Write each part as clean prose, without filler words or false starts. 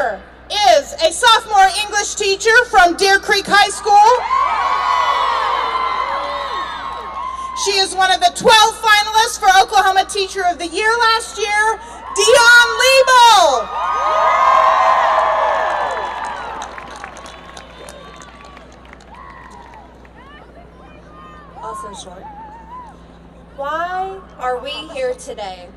winner is a sophomore English teacher from Deer Creek High School. She is one of the 12 finalists for Oklahoma Teacher of the Year last year, Dionne Lieble. Also short. Why are we here today?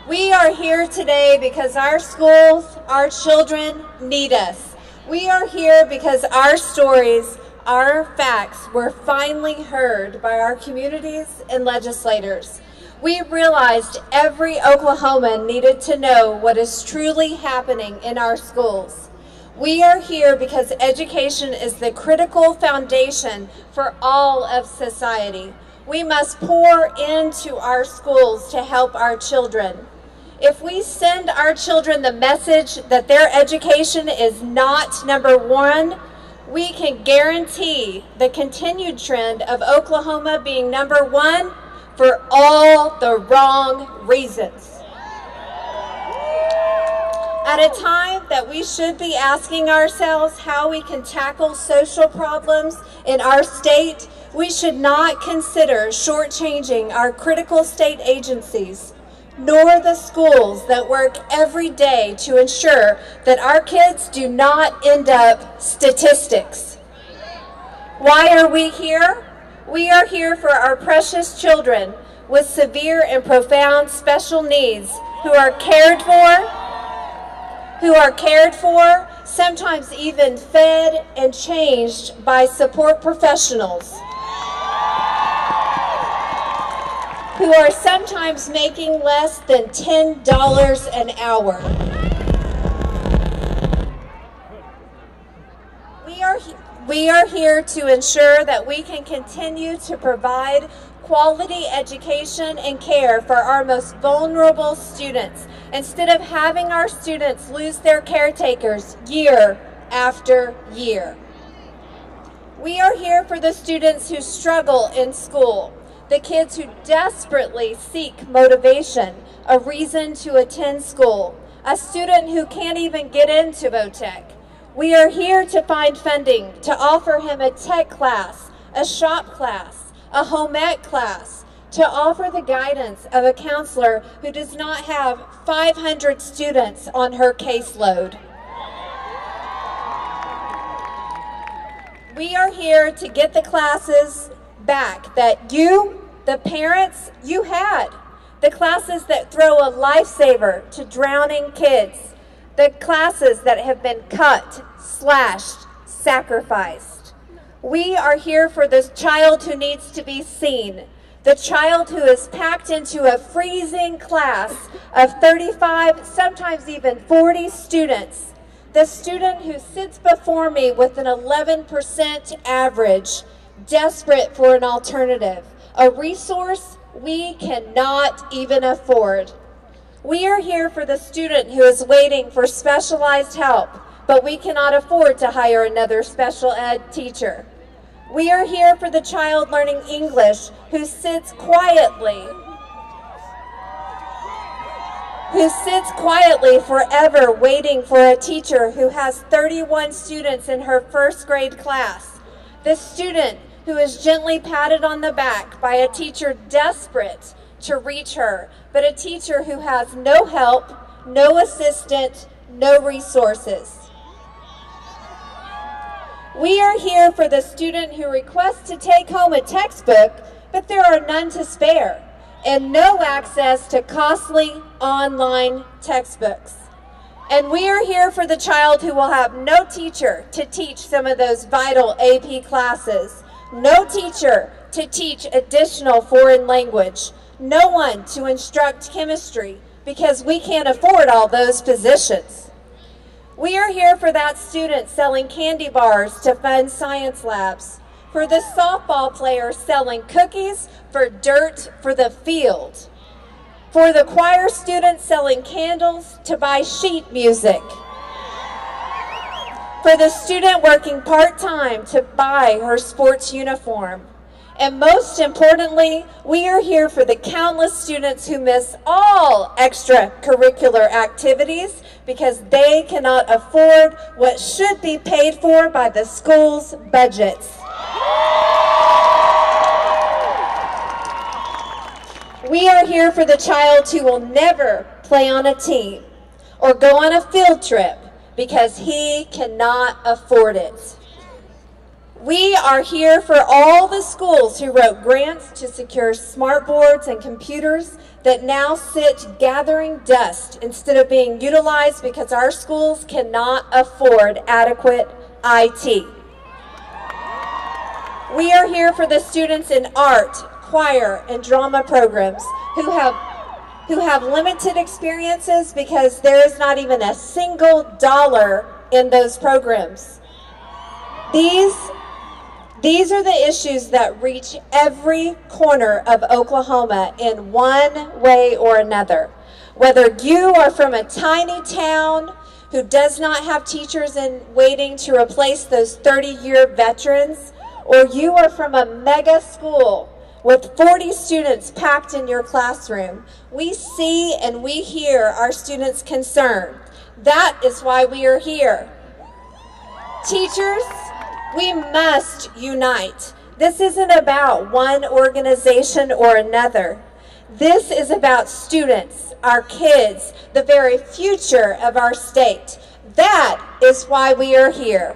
We are here today because our schools, our children need us. We are here because our stories, our facts were finally heard by our communities and legislators. We realized every Oklahoman needed to know what is truly happening in our schools. We are here because education is the critical foundation for all of society. We must pour into our schools to help our children. If we send our children the message that their education is not number one, we can guarantee the continued trend of Oklahoma being number one for all the wrong reasons. At a time that we should be asking ourselves how we can tackle social problems in our state, we should not consider shortchanging our critical state agencies, nor the schools that work every day to ensure that our kids do not end up statistics. Why are we here? We are here for our precious children with severe and profound special needs who are cared for, sometimes even fed and changed by support professionals, who are sometimes making less than $10 an hour. We are here to ensure that we can continue to provide quality education and care for our most vulnerable students, instead of having our students lose their caretakers year after year. We are here for the students who struggle in school, the kids who desperately seek motivation, a reason to attend school, a student who can't even get into VOTEC. We are here to find funding to offer him a tech class, a shop class, a home ec class, to offer the guidance of a counselor who does not have 500 students on her caseload. We are here to get the classes back that you, the parents, you had. The classes that throw a lifesaver to drowning kids. The classes that have been cut, slashed, sacrificed. We are here for this child who needs to be seen. The child who is packed into a freezing class of 35, sometimes even 40 students. The student who sits before me with an 11% average, desperate for an alternative, a resource we cannot even afford. We are here for the student who is waiting for specialized help, but we cannot afford to hire another special ed teacher. We are here for the child learning English who sits quietly forever waiting for a teacher who has 31 students in her first grade class. The student who is gently patted on the back by a teacher desperate to reach her, but a teacher who has no help, no assistant, no resources. We are here for the student who requests to take home a textbook, but there are none to spare, and no access to costly online textbooks. And we are here for the child who will have no teacher to teach some of those vital AP classes, no teacher to teach additional foreign language, no one to instruct chemistry because we can't afford all those positions. We are here for that student selling candy bars to fund science labs, for the softball player selling cookies for dirt for the field, for the choir student selling candles to buy sheet music, for the student working part-time to buy her sports uniform, And most importantly, we are here for the countless students who miss all extracurricular activities because they cannot afford what should be paid for by the school's budgets. We are here for the child who will never play on a team or go on a field trip because he cannot afford it. We are here for all the schools who wrote grants to secure smart boards and computers that now sit gathering dust instead of being utilized because our schools cannot afford adequate IT. We are here for the students in art, choir, and drama programs who have limited experiences because there is not even a single dollar in those programs. These are the issues that reach every corner of Oklahoma in one way or another. Whether you are from a tiny town who does not have teachers in waiting to replace those 30-year veterans, or you are from a mega school with 40 students packed in your classroom, we see and we hear our students' concern. That is why we are here. Teachers, we must unite. This isn't about one organization or another. This is about students, our kids, the very future of our state. That is why we are here.